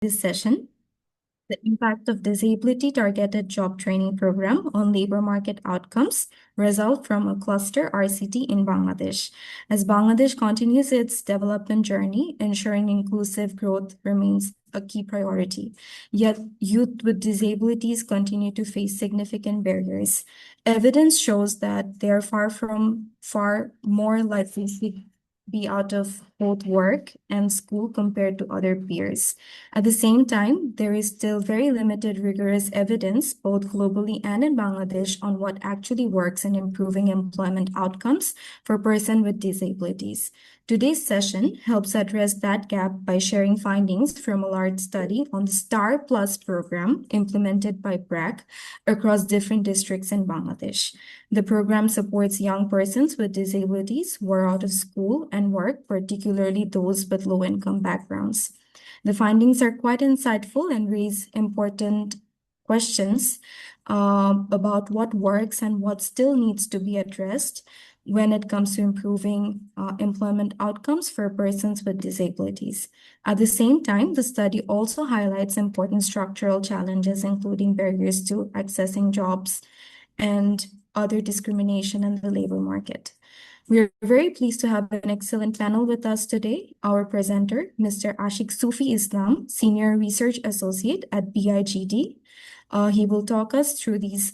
this session, the impact of disability targeted job training program on labor market outcomes result from a cluster RCT in Bangladesh. As Bangladesh continues its development journey, ensuring inclusive growth remains a key priority. Yet youth with disabilities continue to face significant barriers. Evidence shows that they are far more likely to be out of both work and school compared to other peers. At the same time, there is still very limited rigorous evidence, both globally and in Bangladesh, on what actually works in improving employment outcomes for persons with disabilities. Today's session helps address that gap by sharing findings from a large study on the STAR Plus program implemented by BRAC across different districts in Bangladesh. The program supports young persons with disabilities who are out of school and work, particularly those with low-income backgrounds. The findings are quite insightful and raise important questions about what works and what still needs to be addressed when it comes to improving employment outcomes for persons with disabilities. At the same time, the study also highlights important structural challenges, including barriers to accessing jobs and other discrimination in the labor market. We are very pleased to have an excellent panel with us today. Our presenter, Mr. Ashik Sufi Islam, Senior Research Associate at BIGD. He will walk us through these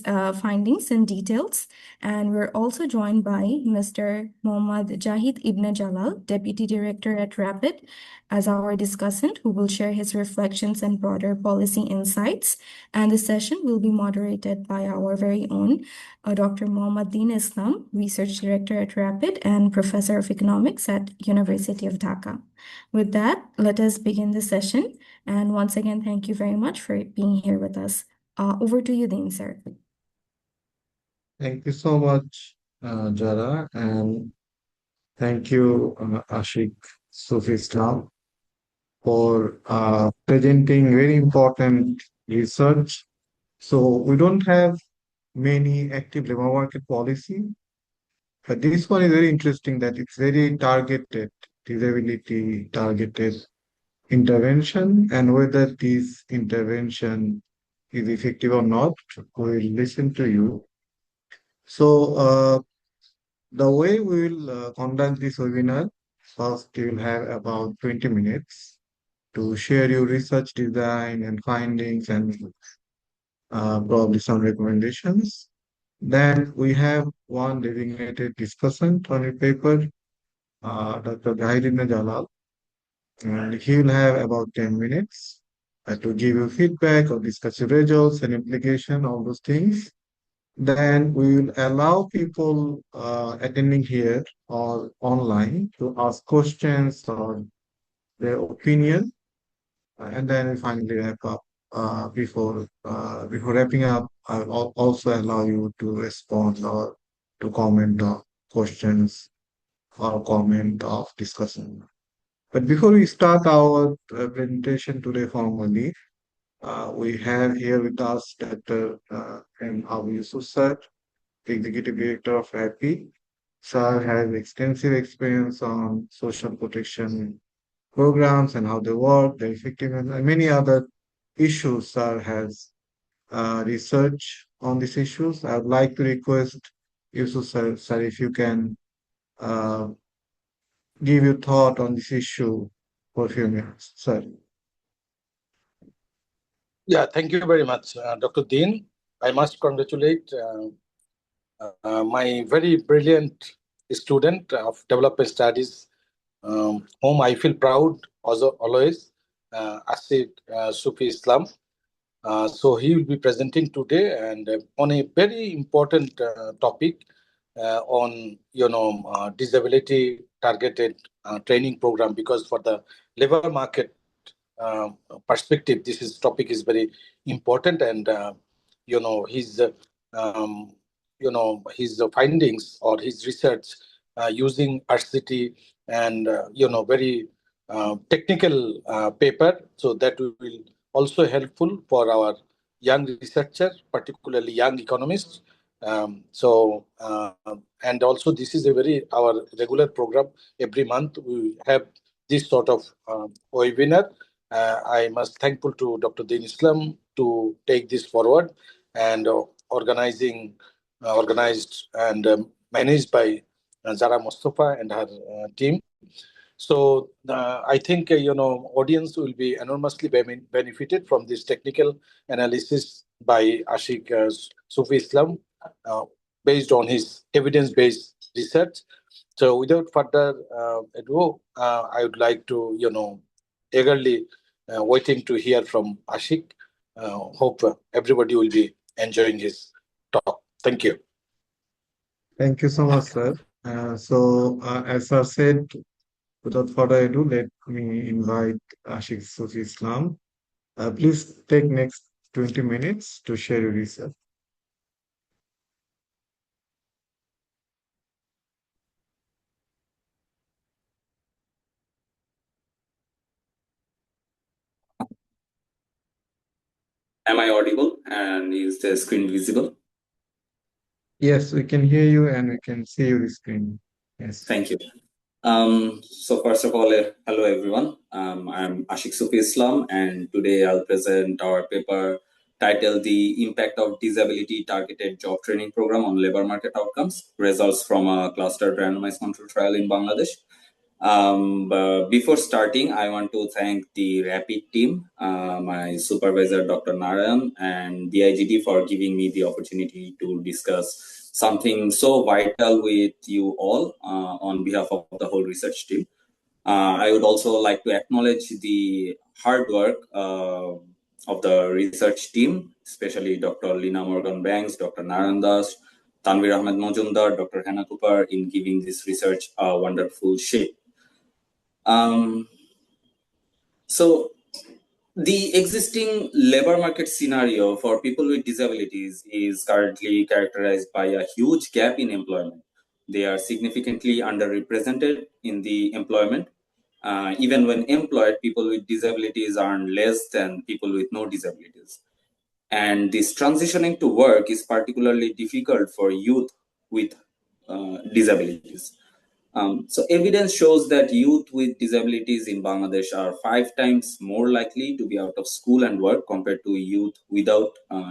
findings and details. And we're also joined by Mr. Mohammad Jahid Ibn Jalal, Deputy Director at RAPID, as our discussant, who will share his reflections and broader policy insights. And the session will be moderated by our very own Dr. Mohammad Din Islam, Research Director at RAPID and Professor of Economics at University of Dhaka. With that, let us begin the session. And once again, thank you very much for being here with us. Over to you, Dean, sir. Thank you so much, Jara, and thank you, Ashik Sufi Islam, for presenting very important research. So we don't have many active labor market policy, but this one is very interesting that it's very targeted, disability targeted intervention, and whether this intervention is effective or not, we'll listen to you. So the way we will conduct this webinar, first you will have about 20 minutes to share your research design and findings and probably some recommendations. Then we have one designated discussant on a paper, Dr. Gahidin Jalal, and he will have about 10 minutes to give you feedback or discuss your results and implication, all those things. Then we will allow people attending here or online to ask questions or their opinion, and then we finally wrap up. Before wrapping up, I will also allow you to respond or to comment on questions or comment of discussion. But before we start our presentation today formally, we have here with us Dr. M. Abu Yusuf sir, Executive Director of RAPI. Sir has extensive experience on social protection programs and how they work, their effectiveness, and many other issues. Sir has research on these issues. I would like to request Yusuf sir, if you can uh, give your thought on this issue for a few minutes, sir. Yeah, thank you very much, Dr. Dean. I must congratulate my very brilliant student of development studies, whom I feel proud always, Ashik Sufi Islam. So he will be presenting today and on a very important topic on disability targeted training program, because for the labor market perspective, this topic is very important, and his findings or his research using RCT and very technical paper, so that will also helpful for our young researcher, particularly young economists. And also this is our regular program. Every month we have this sort of webinar. I must thankful to Dr. Din Islam to take this forward and organized and managed by Zara Mustafa and her team. So I think audience will be enormously benefited from this technical analysis by Ashik Sufi Islam, uh, based on his evidence-based research. So without further ado, I would like to eagerly waiting to hear from Ashik. Hope everybody will be enjoying his talk. Thank you. Thank you so much, sir. As I said, without further ado, let me invite Ashik Sufi Islam. Please take next 20 minutes to share your research. Am I audible and is the screen visible? Yes, we can hear you and we can see your screen. Yes. Thank you. So first of all, hello everyone. I'm Ashik Sufi Islam, and today I'll present our paper titled "The Impact of Disability Targeted Job Training Program on Labor Market Outcomes: Results from a Clustered Randomized Control Trial in Bangladesh." But before starting, I want to thank the RAPID team, my supervisor, Dr. Narayan, and the IGD for giving me the opportunity to discuss something so vital with you all on behalf of the whole research team. I would also like to acknowledge the hard work of the research team, especially Dr. Lina Morgan Banks, Dr. Narayan Das, Tanvir Ahmed Mojumdar, Dr. Hannah Cooper in giving this research a wonderful shape. So the existing labor market scenario for people with disabilities is currently characterized by a huge gap in employment. They are significantly underrepresented in the employment. Even when employed, people with disabilities earn less than people with no disabilities. And this transitioning to work is particularly difficult for youth with disabilities. So evidence shows that youth with disabilities in Bangladesh are 5 times more likely to be out of school and work compared to youth without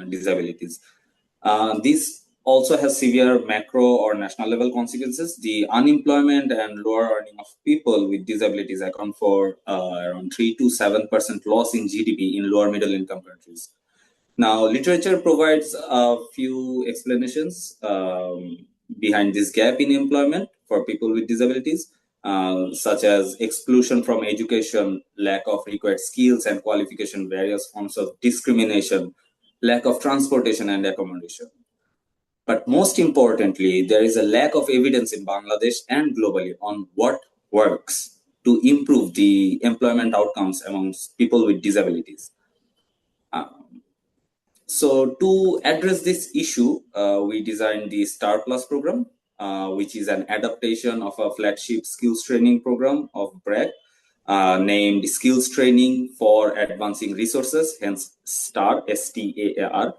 disabilities. This also has severe macro or national level consequences. The unemployment and lower earning of people with disabilities account for around 3 to 7% loss in GDP in lower middle income countries. Now, literature provides a few explanations behind this gap in employment for people with disabilities, such as exclusion from education, lack of required skills and qualification, various forms of discrimination, lack of transportation and accommodation. But most importantly, there is a lack of evidence in Bangladesh and globally on what works to improve the employment outcomes amongst people with disabilities. So to address this issue, we designed the Star Plus program, which is an adaptation of a flagship skills training program of BRAC, named Skills Training for Advancing Resources, hence STAR, STAR.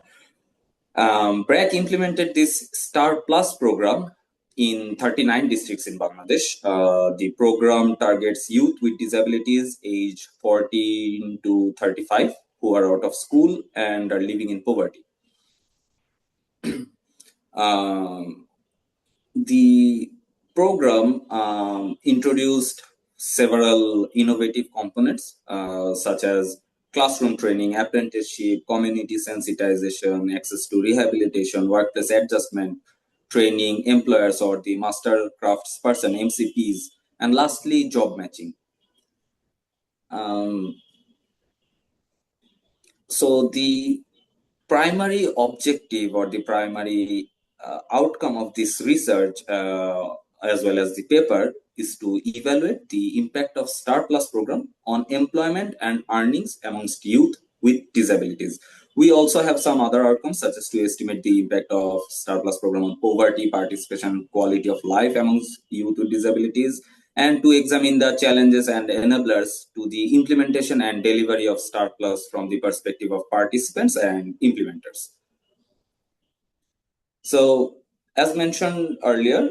BRAC implemented this Star Plus program in 39 districts in Bangladesh. The program targets youth with disabilities aged 14 to 35 who are out of school and are living in poverty. The program introduced several innovative components such as classroom training, apprenticeship, community sensitization, access to rehabilitation, workplace adjustment, training employers or the master craftsperson, MCPs, and lastly, job matching. So the primary objective or the primary outcome of this research, as well as the paper, is to evaluate the impact of Star Plus program on employment and earnings amongst youth with disabilities. We also have some other outcomes, such as to estimate the impact of Star Plus program on poverty, participation, quality of life amongst youth with disabilities, and to examine the challenges and enablers to the implementation and delivery of Star Plus from the perspective of participants and implementers. So, as mentioned earlier,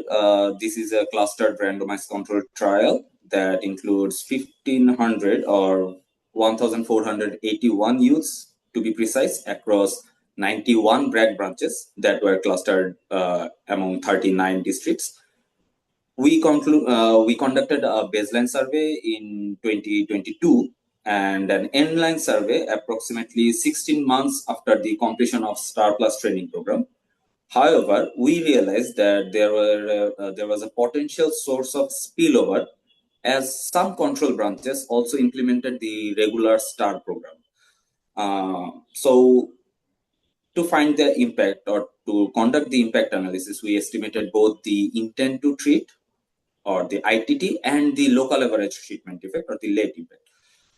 this is a clustered randomized controlled trial that includes 1,500 or 1,481 youths, to be precise, across 91 BRAC branches that were clustered among 39 districts. We conducted a baseline survey in 2022 and an endline survey approximately 16 months after the completion of Star Plus training program. However, we realized that there was a potential source of spillover, as some control branches also implemented the regular STAR program. So to find the impact or to conduct the impact analysis, we estimated both the intent to treat, or the ITT, and the local average treatment effect, or the late impact.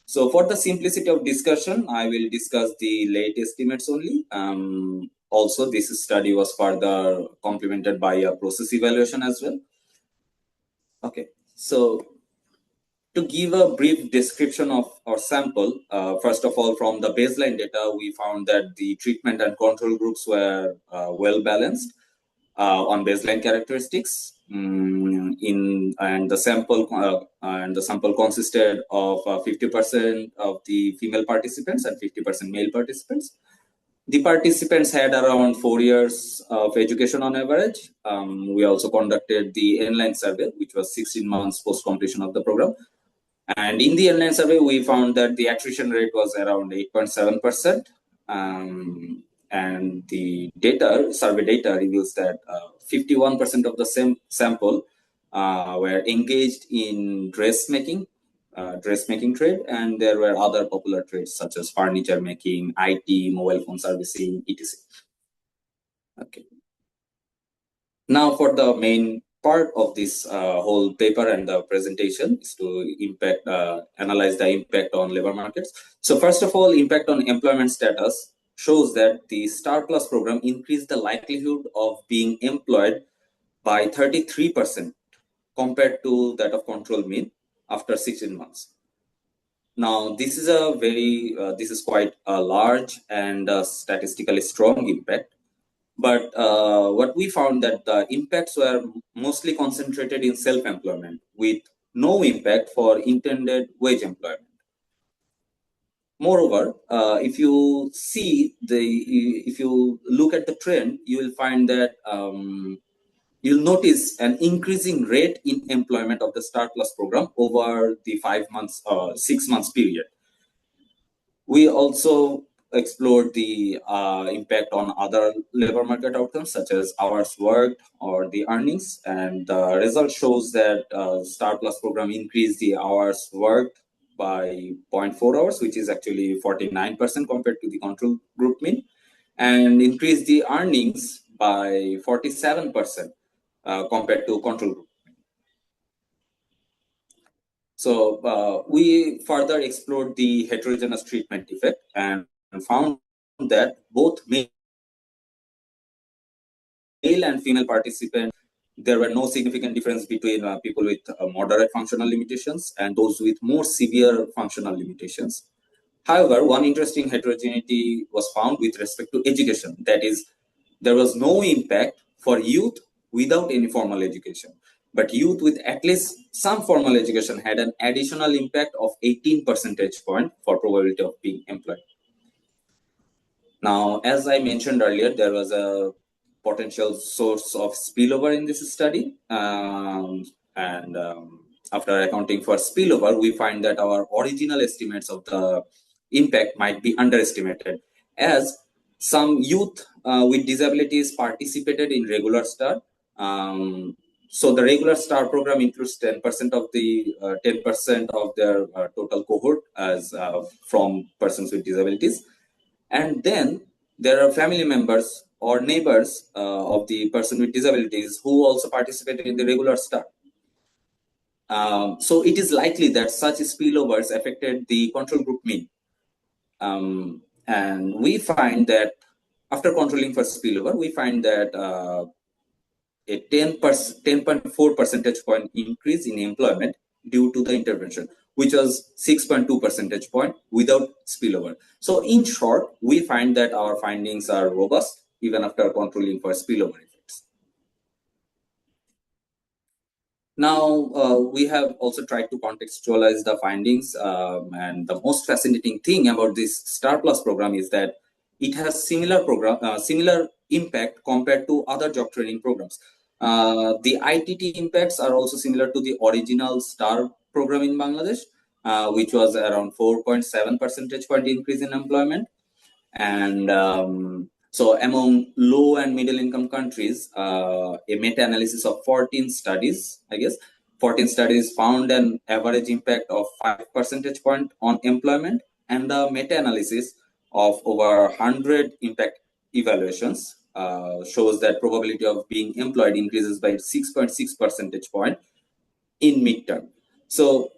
So for the simplicity of discussion, I will discuss the late estimates only. Also, this study was further complemented by a process evaluation as well. Okay, so to give a brief description of our sample, first of all, from the baseline data, we found that the treatment and control groups were well balanced on baseline characteristics. And the sample consisted of 50% of the female participants and 50% male participants. The participants had around 4 years of education on average. We also conducted the inline survey, which was 16 months post completion of the program. And in the inline survey, we found that the attrition rate was around 8.7%. And the survey data reveals that 51% of the same sample were engaged in dressmaking trade, and there were other popular trades such as furniture making, IT, mobile phone servicing, etc. Okay. Now for the main part of this whole paper and the presentation is to analyze the impact on labor markets. So first of all, impact on employment status shows that the Star Plus program increased the likelihood of being employed by 33% compared to that of control mean after 16 months. Now, this is quite a large and statistically strong impact. But what we found that the impacts were mostly concentrated in self-employment, with no impact for intended wage employment. Moreover, if you look at the trend, you will find that you'll notice an increasing rate in employment of the Star Plus program over the 6 months period. We also explored the impact on other labor market outcomes such as hours worked or the earnings, and the result shows that Star Plus program increased the hours worked by 0.4 hours, which is actually 49% compared to the control group mean, and increased the earnings by 47% compared to control group. So we further explored the heterogeneous treatment effect and found that both male and female participants, there were no significant difference between people with moderate functional limitations and those with more severe functional limitations. However, one interesting heterogeneity was found with respect to education. That is, there was no impact for youth without any formal education. But youth with at least some formal education had an additional impact of 18 percentage point for probability of being employed. Now, as I mentioned earlier, there was a potential source of spillover in this study. After accounting for spillover, we find that our original estimates of the impact might be underestimated, as some youth with disabilities participated in regular STAR. So the regular STAR program includes 10% of their total cohort as from persons with disabilities, and then there are family members or neighbors of the person with disabilities who also participated in the regular STAR. So it is likely that such spillovers affected the control group mean. And we find that after controlling for spillover, we find that a 10.4 percentage point increase in employment due to the intervention, which was 6.2 percentage point without spillover. So in short, we find that our findings are robust even after controlling for spillover effects. Now, we have also tried to contextualize the findings, and the most fascinating thing about this Star Plus program is that it has similar impact compared to other job training programs. The ITT impacts are also similar to the original Star program in Bangladesh, which was around 4.7 percentage point increase in employment. And so among low and middle income countries, a meta-analysis of 14 studies, 14 studies found an average impact of 5 percentage point on employment, and the meta-analysis of over 100 impact evaluations shows that probability of being employed increases by 6.6 percentage point in midterm. So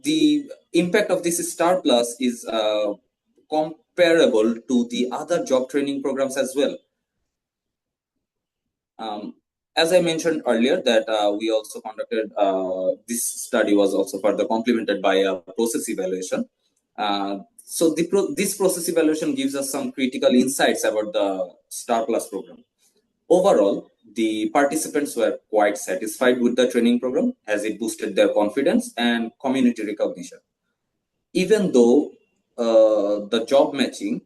the impact of this Star Plus is comparable to the other job training programs as well. As I mentioned earlier, that we also conducted, this study was also further complemented by a process evaluation. So this process evaluation gives us some critical insights about the Star Plus program. Overall, the participants were quite satisfied with the training program as it boosted their confidence and community recognition. Even though the job matching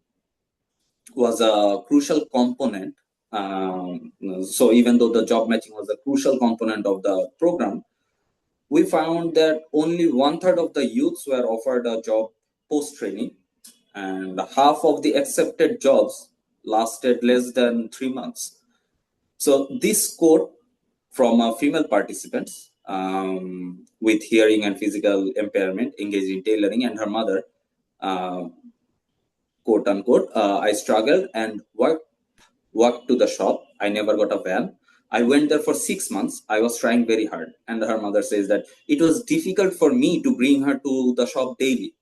was a crucial component, so even though the job matching was a crucial component of the program, we found that only 1/3 of the youths were offered a job post-training, and half of the accepted jobs lasted less than 3 months. So this quote from female participants with hearing and physical impairment engaged in tailoring, and her mother, quote unquote, I struggled and walked to the shop. I never got a van. I went there for 6 months. I was trying very hard. And her mother says that it was difficult for me to bring her to the shop daily.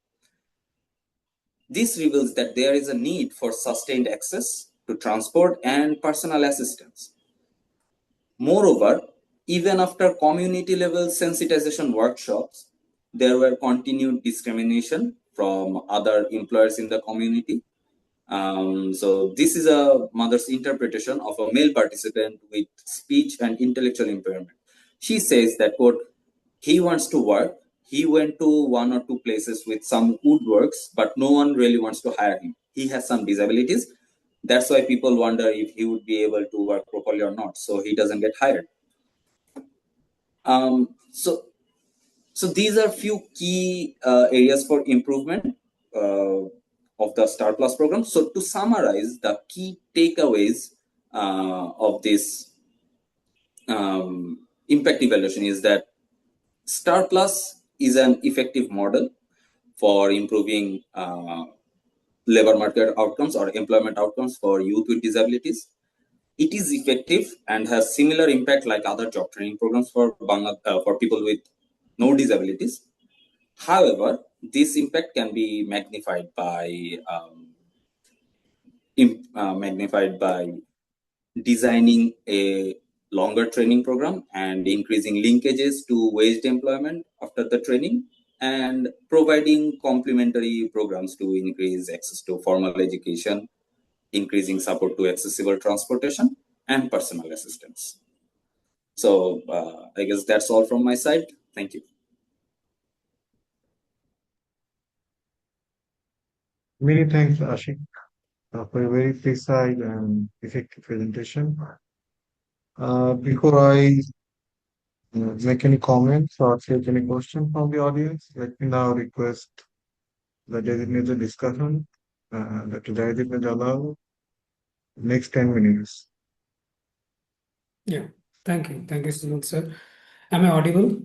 This reveals that there is a need for sustained access to transport and personal assistance. Moreover, even after community level sensitization workshops, there were continued discrimination from other employers in the community. So this is a mother's interpretation of a male participant with speech and intellectual impairment. She says that, quote, he wants to work. He went to 1 or 2 places with some woodworks, but no one really wants to hire him. He has some disabilities. That's why people wonder if he would be able to work properly or not. So he doesn't get hired. So these are few key areas for improvement of the Star Plus program. So to summarize, the key takeaways of this impact evaluation is that Star Plus is an effective model for improving labor market outcomes or employment outcomes for youth with disabilities. It is effective and has similar impact like other job training programs for people with no disabilities. However, this impact can be magnified by designing a longer training program and increasing linkages to waged employment after the training, and providing complementary programs to increase access to formal education, increasing support to accessible transportation and personal assistance. So I guess that's all from my side. Thank you. Many thanks, Ashik, for a very precise and effective presentation. Before I make any comments or take any question from the audience, let me now request the designated discussion that the designated allow next 10 minutes. Yeah, thank you. Thank you so much, sir. Am I audible?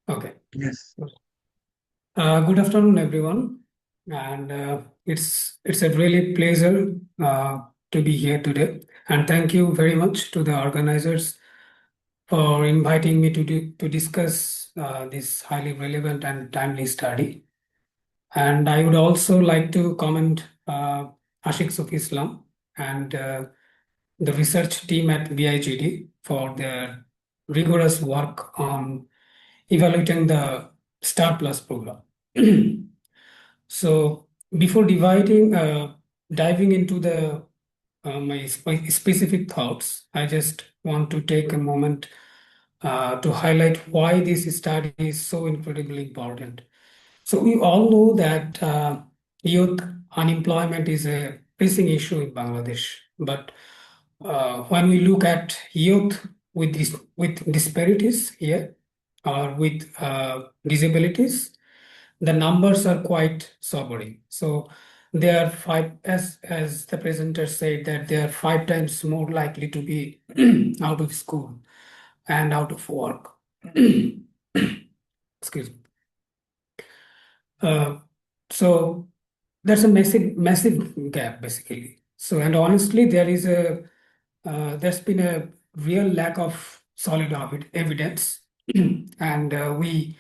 Okay. Yes. Good afternoon, everyone. And it's a really pleasure to be here today. And thank you very much to the organizers for inviting me to discuss this highly relevant and timely study. And I would also like to comment Ashik Sufi Islam and the research team at BIGD for their rigorous work on evaluating the Star Plus program. So before diving into the my specific thoughts, I just want to take a moment to highlight why this study is so incredibly important. So we all know that youth unemployment is a pressing issue in Bangladesh. But when we look at youth with disparities here or with disabilities, the numbers are quite sobering. So they are five, as the presenter said, that they are 5 times more likely to be out of school and out of work. Excuse me. Uh, so that's a massive gap basically. So and honestly, there's been a real lack of solid evidence, and we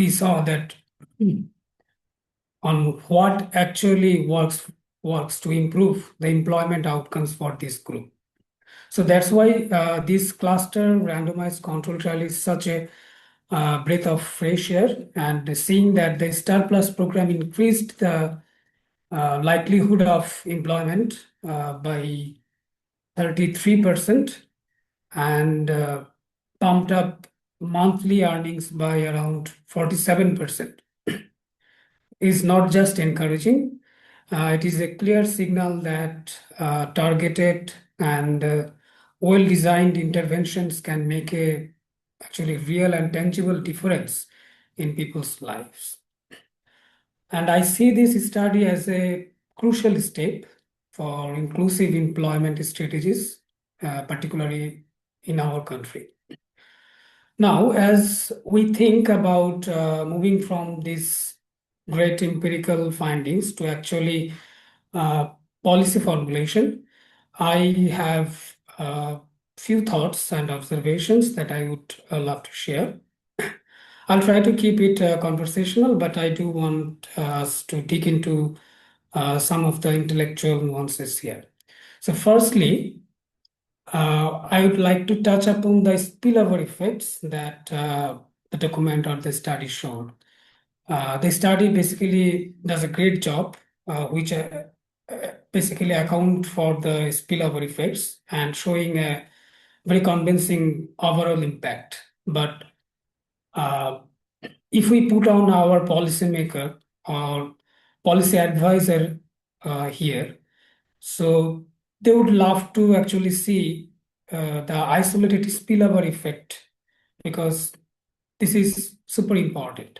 saw that on what actually works to improve the employment outcomes for this group. So that's why this cluster randomized control trial is such a breath of fresh air, and seeing that the Star Plus program increased the likelihood of employment by 33% and pumped up monthly earnings by around 47% is not just encouraging. It is a clear signal that targeted and well-designed interventions can make a actually real and tangible difference in people's lives. And I see this study as a crucial step for inclusive employment strategies, particularly in our country. Now, as we think about moving from these great empirical findings to actually policy formulation, I have a few thoughts and observations that I would love to share. I'll try to keep it conversational, but I do want us to dig into some of the intellectual nuances here. So, firstly, I would like to touch upon the spillover effects that the document or the study showed. The study basically does a great job, which basically account for the spillover effects and showing a very convincing overall impact. But uh, if we put on our policymaker or policy advisor here, so they would love to actually see the isolated spillover effect because this is super important.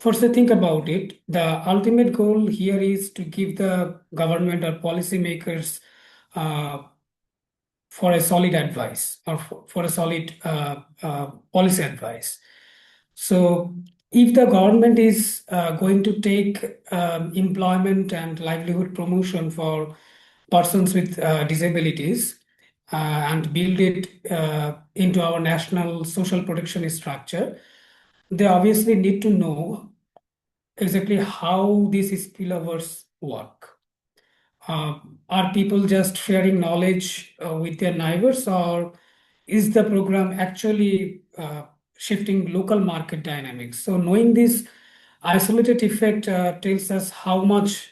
First, think about it. The ultimate goal here is to give the government or policymakers uh, for a solid advice or for a solid policy advice. So, if the government is going to take employment and livelihood promotion for persons with disabilities and build it into our national social protection structure, they obviously need to know exactly how these spillovers work. Are people just sharing knowledge with their neighbors, or is the program actually shifting local market dynamics? So, knowing this isolated effect tells us how much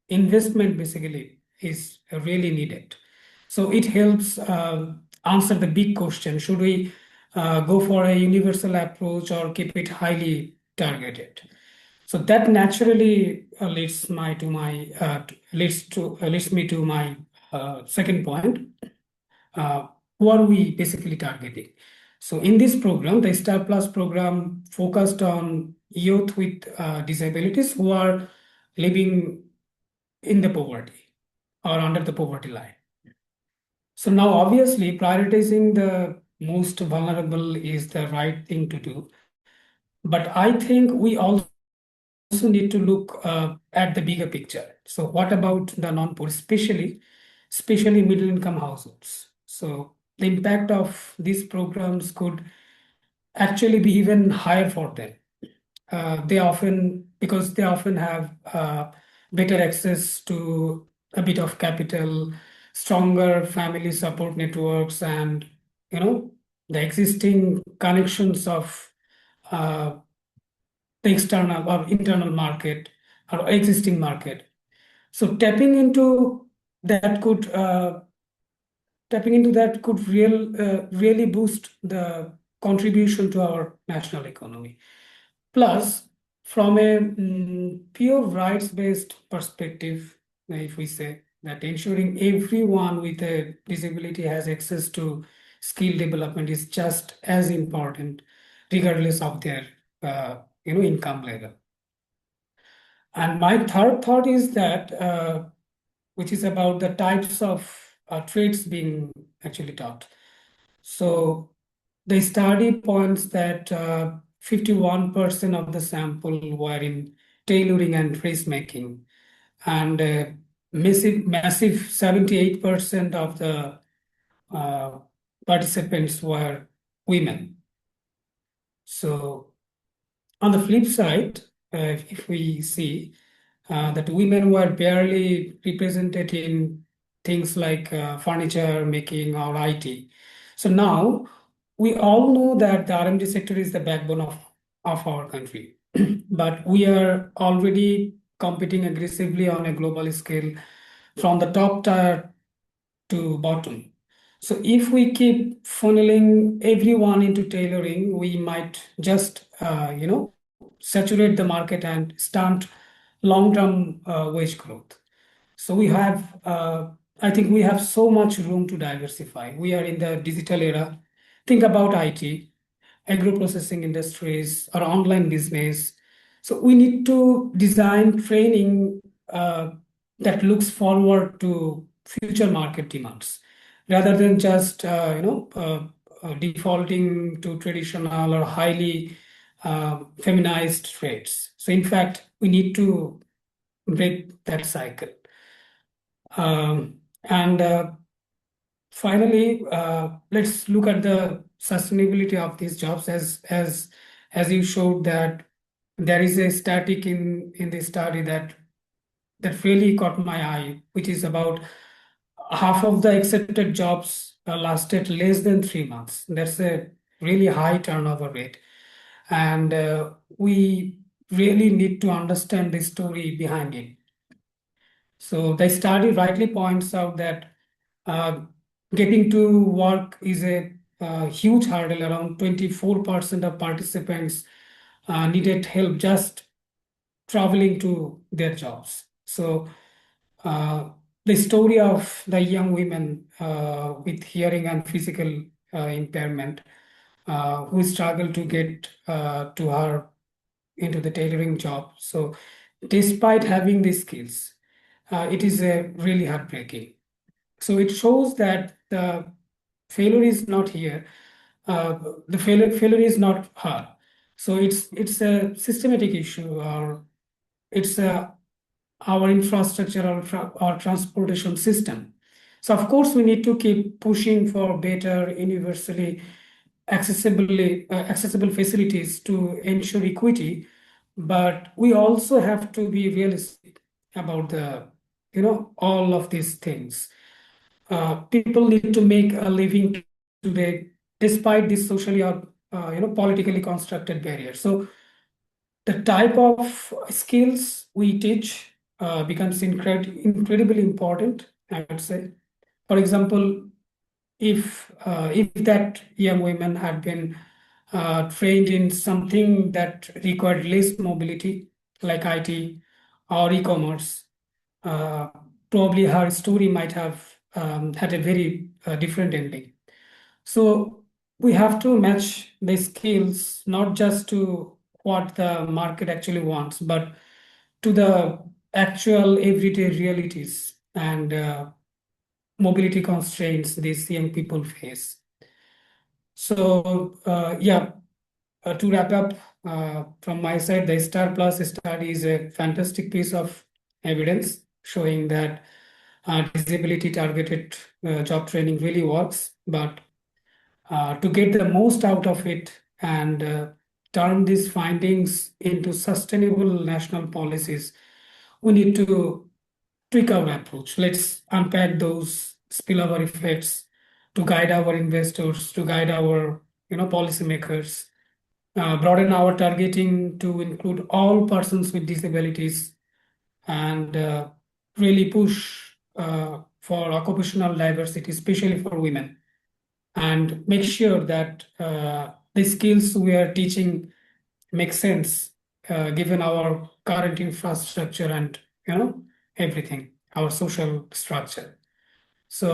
investment basically is really needed. So, it helps answer the big question: should we go for a universal approach or keep it highly targeted? So that naturally leads me to my second point. Who are we basically targeting? So in this program, the Star Plus program focused on youth with disabilities who are living in the poverty or under the poverty line. So now, obviously, prioritizing the most vulnerable is the right thing to do. But I think we also need to look at the bigger picture. So what about the non-poor, especially middle income households? So the impact of these programs could actually be even higher for them. Because they often have better access to a bit of capital, stronger family support networks, and the existing connections of uh, the external or internal market or existing market. So tapping into that could tapping into that could really boost the contribution to our national economy. Plus, from a pure rights-based perspective, if we say that ensuring everyone with a disability has access to skill development is just as important, regardless of their income level. And my third thought is that which is about the types of trades being actually taught. So the study points that 51% of the sample were in tailoring and dressmaking, and massive 78% of the uh, participants were women. So on the flip side, if we see that women were barely represented in things like furniture making or IT. So now we all know that the RMG sector is the backbone of our country, but we are already competing aggressively on a global scale from the top tier to bottom. So if we keep funneling everyone into tailoring, we might just, saturate the market and stunt long-term wage growth. So I think we have so much room to diversify. We are in the digital era. Think about IT, agro-processing industries, or online business. So we need to design training that looks forward to future market demands, rather than just defaulting to traditional or highly feminized traits. So in fact, we need to break that cycle. And finally, let's look at the sustainability of these jobs. As you showed that there is a static in the study that really caught my eye, which is about half of the accepted jobs lasted less than 3 months. That's a really high turnover rate, and we really need to understand the story behind it. So the study rightly points out that uh, getting to work is a huge hurdle. Around 24% of participants needed help just traveling to their jobs. So uh, the story of the young women with hearing and physical impairment who struggle to get to her into the tailoring job. So despite having these skills, it is really heartbreaking. So it shows that the failure is not here. The failure is not her. So it's a systematic issue, or it's our infrastructure or our transportation system. So of course we need to keep pushing for better, universally accessible facilities to ensure equity, but we also have to be realistic about the all of these things. People need to make a living today despite this socially or politically constructed barriers. So the type of skills we teach becomes incredibly important, I would say. For example, if that young women had been trained in something that required less mobility, like IT or e-commerce, uh, probably her story might have had a very different ending. So we have to match the skills not just to what the market actually wants, but to the actual everyday realities and mobility constraints these young people face. So to wrap up from my side, the Star Plus study is a fantastic piece of evidence showing that disability targeted job training really works. But to get the most out of it and turn these findings into sustainable national policies, we need to tweak our approach. Let's unpack those spillover effects to guide our investors, to guide our policymakers, broaden our targeting to include all persons with disabilities, and really push for occupational diversity, especially for women, and make sure that the skills we are teaching make sense given our current infrastructure and everything, our social structure. So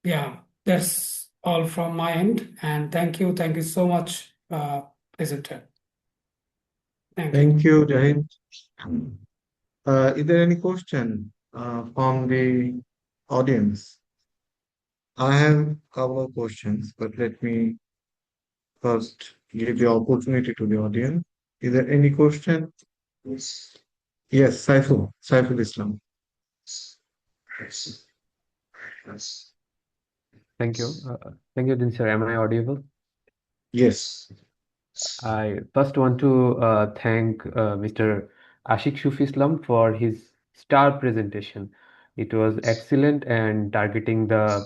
yeah, that's all from my end. And thank you so much, presenter. Thank you. Thank you, Jahid. Is there any question from the audience? I have a couple of questions, but let me first give the opportunity to the audience. Is there any question? Yes, Saiful Islam. Thank you. Thank you, Dinsar. Am I audible? Yes. I first want to thank Mr. Ashik Shuf Islam for his star presentation. It was excellent and targeting the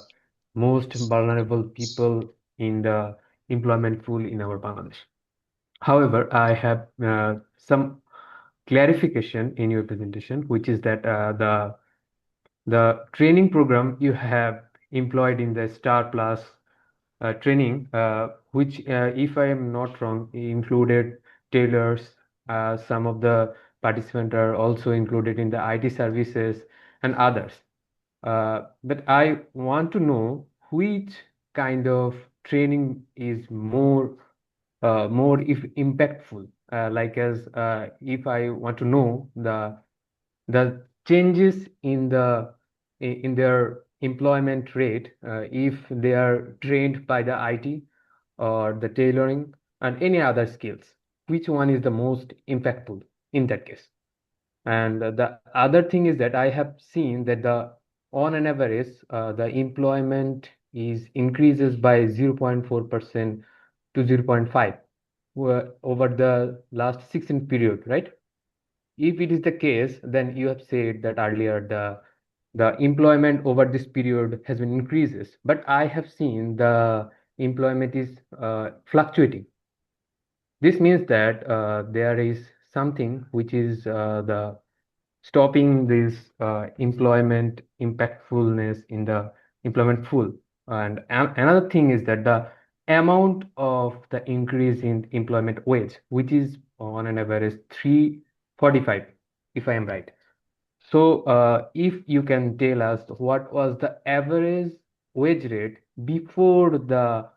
most vulnerable people in the employment pool in our Bangladesh. However, I have some clarification in your presentation, which is that the training program you have employed in the Star Plus training, which, if I am not wrong, included tailors. Some of the participants are also included in the IT services and others. But I want to know which kind of training is more if impactful. Like as if I want to know the changes in their employment rate, if they are trained by the IT or the tailoring and any other skills, which one is the most impactful in that case? And the other thing is that I have seen that on an average, the employment is increases by 0.4% to 0.5 over the last 16 period, right? If it is the case, then you have said that earlier the employment over this period has been increases, but I have seen the employment is fluctuating. This means that there is something which is the stopping this employment impactfulness in the employment pool. And another thing is that the amount of the increase in employment wage, which is on an average 345, if I am right. So if you can tell us what was the average wage rate before the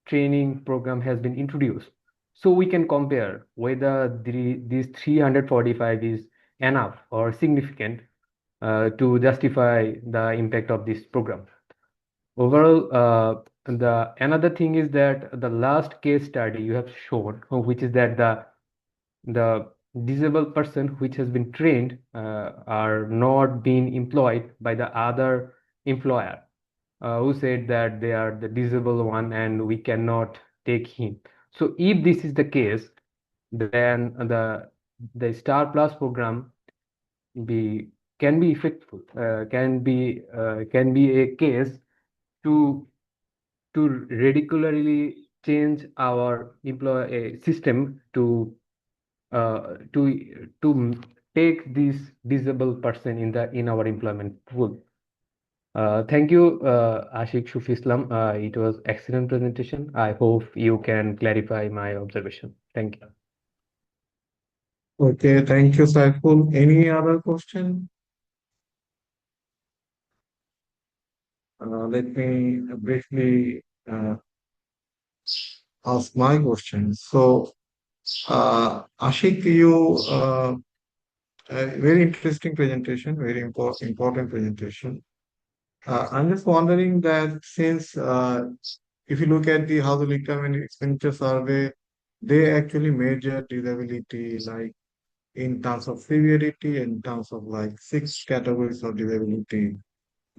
training program has been introduced, so we can compare whether this 345 is enough or significant to justify the impact of this program. Overall, the another thing is that the last case study you have shown, which is that the disabled person which has been trained are not being employed by the other employer who said that they are the disabled one and we cannot take him. So if this is the case, then the Star Plus program be can be effective, can be a case to regularly change our employee system to take this disabled person in our employment pool. Thank you, Ashik Shuf Islam. It was excellent presentation. I hope you can clarify my observation. Thank you. Okay, thank you, Saiful. Any other question? Let me briefly ask my question. So, Ashik, very interesting presentation, very important presentation. I'm just wondering that since if you look at the household income and expenditure survey, they actually measure disability like in terms of severity, in terms of like six categories of disability,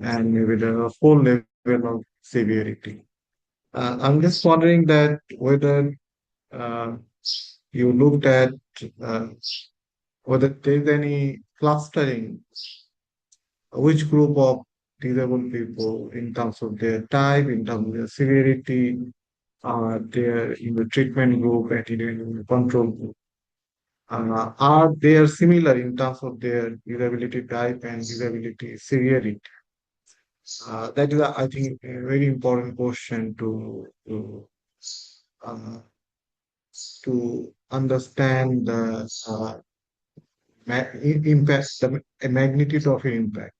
and maybe the full level of severity. I'm just wondering that whether uh, you looked at uh, whether there's any clustering, which group of disabled people in terms of their type, in terms of their severity, their in the treatment group and in the control group. Are they similar in terms of their disability type and disability severity? That is, I think, a very important question uh, to understand the impact, the magnitude of your impact.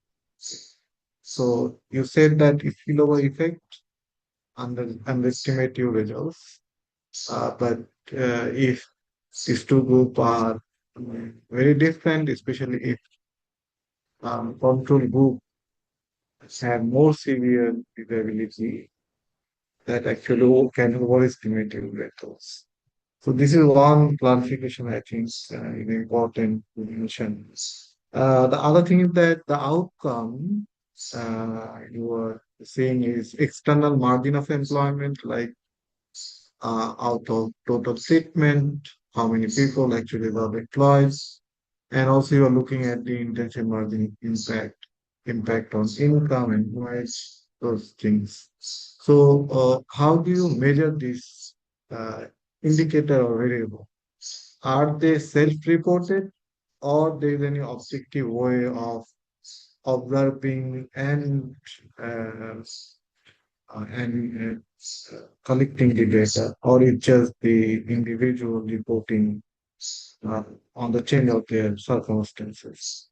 So you said that if spillover effect underestimate your results, but if these two groups are very different, especially if control group have more severe disability, that actually can overestimate your results. So this is one clarification I think is important to mention. The other thing is that the outcome you were saying is external margin of employment, like out of total statement, how many people actually were employed, and also you are looking at the intention margin impact on income and wage, those things. So, how do you measure this indicator or variable? Are they self-reported, or there is any objective way of observing and collecting the data, or it's just the individual reporting uh, on the change of their circumstances?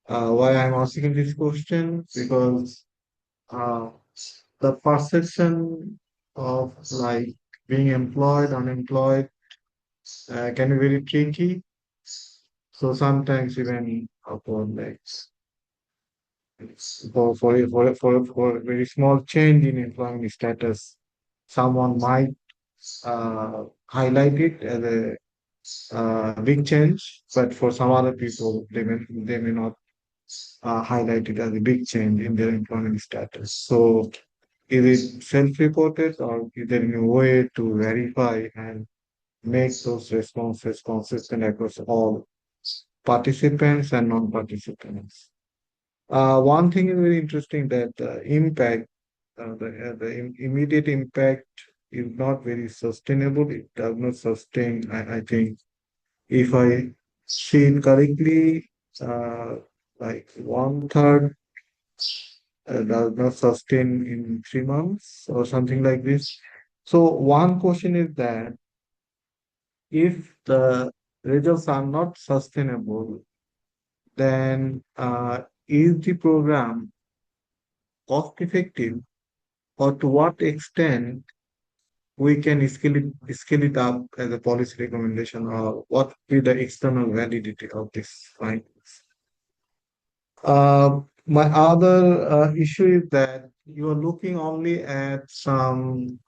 Why I'm asking this question? Because uh, the perception of like being employed, unemployed can be very tricky. So sometimes even upon like for a very small change in employment status, someone might highlight it as a big change, but for some other people, they may not highlight it as a big change in their employment status. So, is it self-reported, or is there any way to verify and make those responses consistent across all participants and non-participants? One thing is very interesting that the impact, the immediate impact is not very sustainable. It does not sustain. I think if I see it correctly, uh, like one third does not sustain in 3 months or something like this. So one question is that if the results are not sustainable, then is the program cost effective, or to what extent we can scale it up as a policy recommendation, or what will be the external validity of this findings? My other issue is that you are looking only at some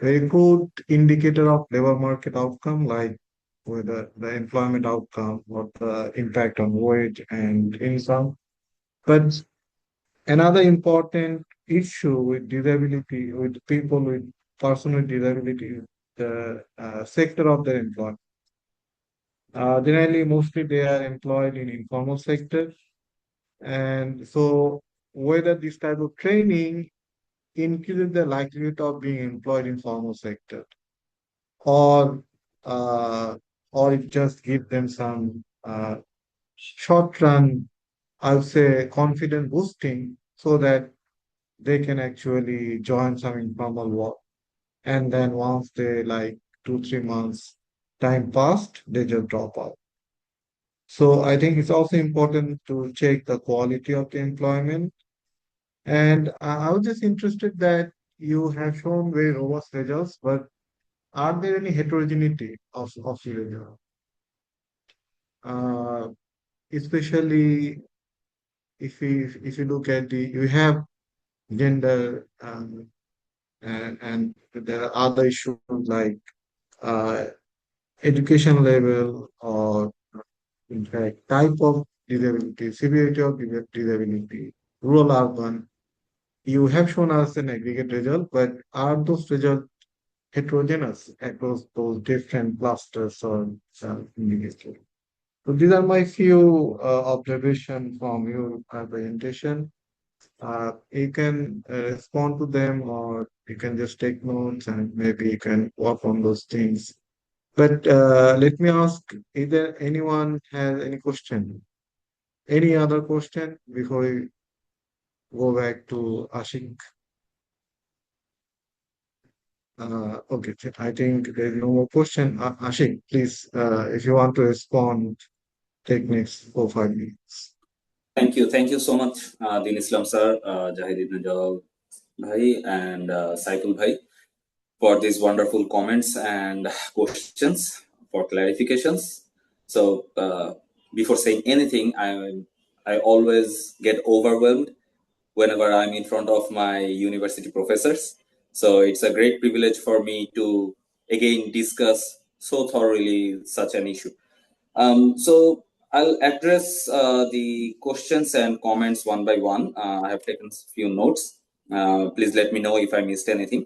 very good indicator of labor market outcome, like whether the employment outcome or the impact on wage and income. But another important issue with disability, with people with personal disability, is the sector of their employment. Generally, mostly they are employed in informal sector, and so whether this type of training increases the likelihood of being employed in formal sector, or uh, or it just gives them some short run, I would say, confidence boosting, so that they can actually join some informal work. And then once they like 2, 3 months time passed, they just drop out. So I think it's also important to check the quality of the employment. And I was just interested that you have shown very robust results, but are there any heterogeneity of the result? Uh, Especially if you look at you have gender, and there are other issues like uh, education level, or in fact type of disability, severity of disability, rural, urban. You have shown us an aggregate result, but are those results heterogeneous across those different clusters or indicators? So these are my few observations from your presentation. You can respond to them, or you can just take notes and maybe you can work on those things. But let me ask, either anyone has any question? Any other question before we go back to Ashik. Okay, I think there's no more question. Ashik, please, if you want to respond, take next 4 5 minutes. Thank you so much, Din Islam sir, Jahidin Najal bhai, and Saiful bhai, for these wonderful comments and questions for clarifications. So before saying anything, I always get overwhelmed whenever I'm in front of my university professors. So it's a great privilege for me to again discuss so thoroughly such an issue. So I'll address the questions and comments one by one. I have taken a few notes. Please let me know if I missed anything.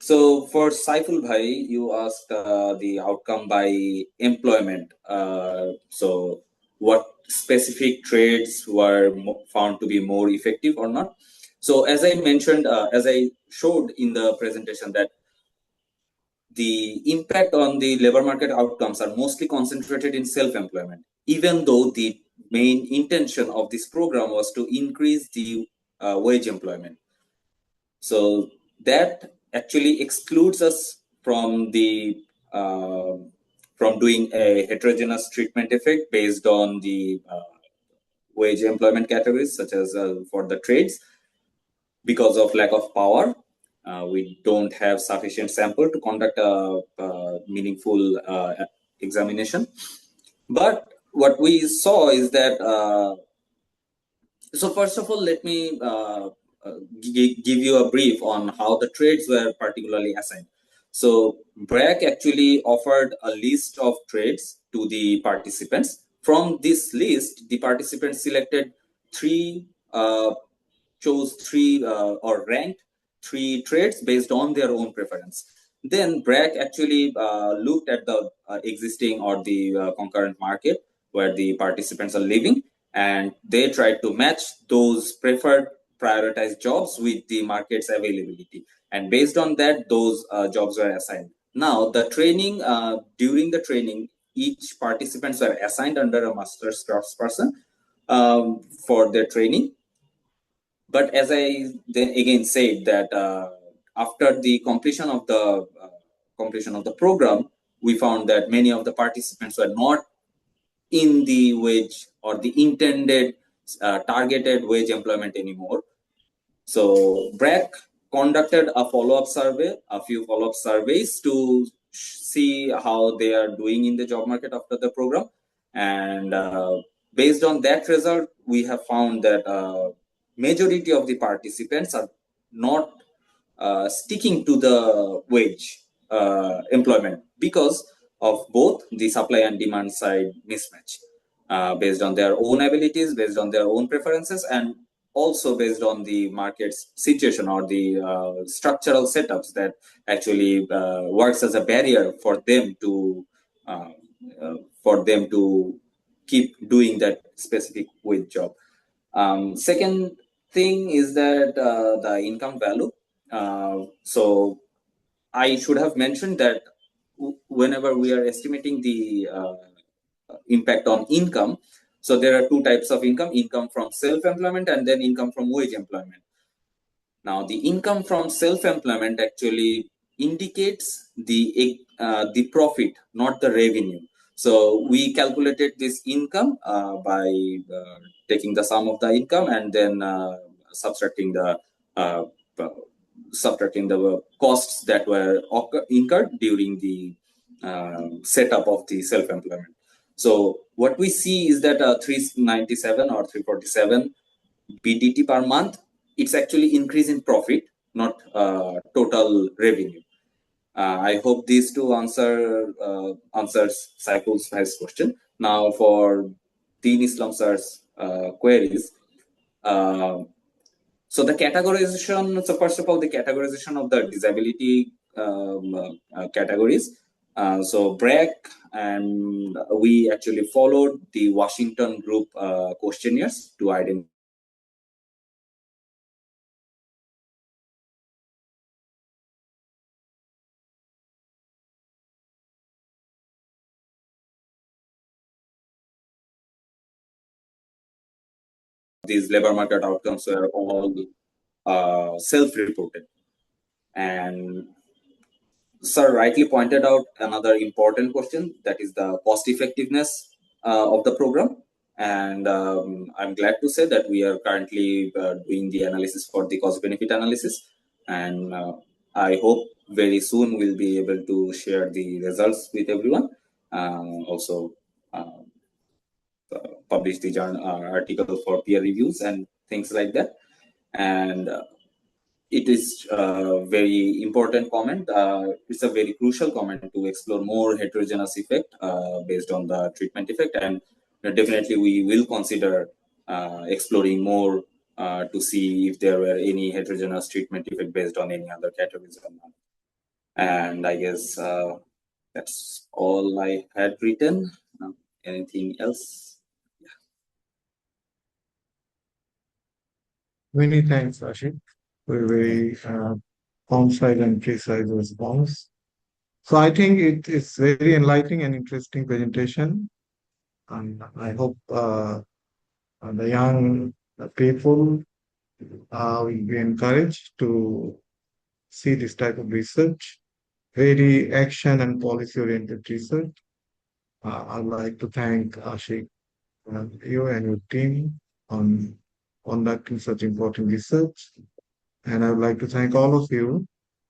So for Saiful Bhai, you asked the outcome by employment. So what specific trades were found to be more effective or not? So as I mentioned, as I showed in the presentation, that the impact on the labor market outcomes are mostly concentrated in self-employment, even though the main intention of this program was to increase the wage employment. So that actually excludes us from the from doing a heterogeneous treatment effect based on the wage employment categories, such as for the trades. Because of lack of power, we don't have sufficient sample to conduct a meaningful examination. But what we saw is that, so first of all, let me give you a brief on how the trades were particularly assigned. So BRAC actually offered a list of trades to the participants. From this list, the participants selected chose three or ranked three trades based on their own preference. Then BRAC actually looked at the existing or the concurrent market where the participants are living, and they tried to match those preferred prioritized jobs with the market's availability. And based on that, those jobs were assigned. Now, the training, during the training, each participants were assigned under a master's craftsperson for their training. But as I then again said that after the completion of the program, we found that many of the participants were not in the wage or the intended targeted wage employment anymore. So BRAC conducted a follow-up survey, a few follow-up surveys to see how they are doing in the job market after the program. And based on that result, we have found that majority of the participants are not sticking to the wage employment because of both the supply and demand side mismatch, based on their own abilities, based on their own preferences, and also based on the market's situation or the structural setups that actually works as a barrier for them to uh, keep doing that specific wage job. Second thing is that the income value. So I should have mentioned that whenever we are estimating the impact on income, so there are two types of income from self-employment and then income from wage employment. Now, the income from self-employment actually indicates the profit, not the revenue. So we calculated this income by taking the sum of the income and then subtracting the uh, costs that were incurred during the setup of the self-employment. So what we see is that 397 or 347 BDT per month, it's actually increase in profit, not total revenue. I hope these two answers Saiful's first question. Now for Deen Islam sir's queries. So the categorization, so first of all, the categorization of the disability categories. So BRAC, and we actually followed the Washington group questionnaires to identify these labor market outcomes were all self-reported. And Sir rightly pointed out another important question, that is the cost effectiveness of the program. And I'm glad to say that we are currently doing the analysis for the cost benefit analysis. And I hope very soon we'll be able to share the results with everyone. Also, publish the article for peer reviews and things like that. And it is a very important comment. It's a very crucial comment to explore more heterogeneous effect based on the treatment effect. And definitely we will consider exploring more to see if there were any heterogeneous treatment effect based on any other categories or not. And I guess that's all I had written. Anything else? Many thanks, Ashik, for a very concise and precise response. So I think it is very enlightening and interesting presentation, and I hope the young people will be encouraged to see this type of research, very action and policy oriented research. I'd like to thank Ashik, you and your team on conducting such important research. And I would like to thank all of you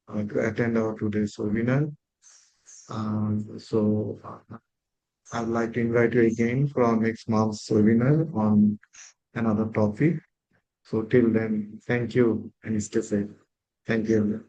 to attend our today's webinar. I'd like to invite you again for our next month's webinar on another topic. So till then, thank you and stay safe. Thank you.